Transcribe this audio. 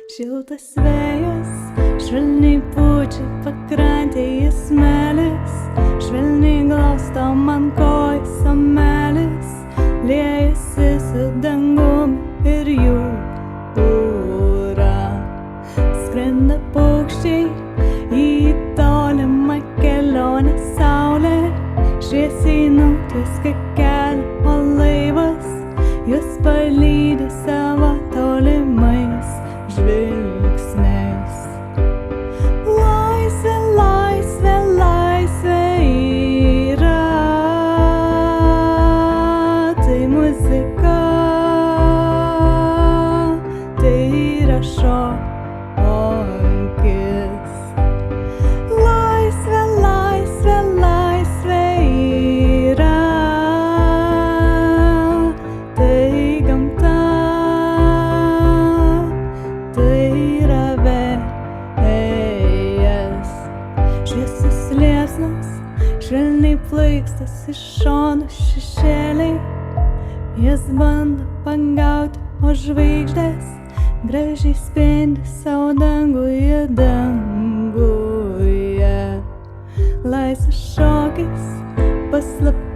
Šiltas vėjas, švelniai pučia pakrantėje smelis, švelniai glausto man kojas amelis, liejasi su dangumi ir jūra. Skrenda paukščiai į tolimą kelionę, saulė šviesiai nutviska kelią, o laivas juos palydi savo tolimais žvilgsniais. Laisvė, laisvė, laisvė yra, tai muzika, tai yra šokis. Laisvė, laisvė, laisvė yra, tai gamta, tai yra vėjas. Šviesus liepsnas švelniai plaikstas iš šonų šešėliai, jas bando pagauti, o žvaigždės gražiai spindi savo danguje, danguje. Laisvas šokis, paslaptis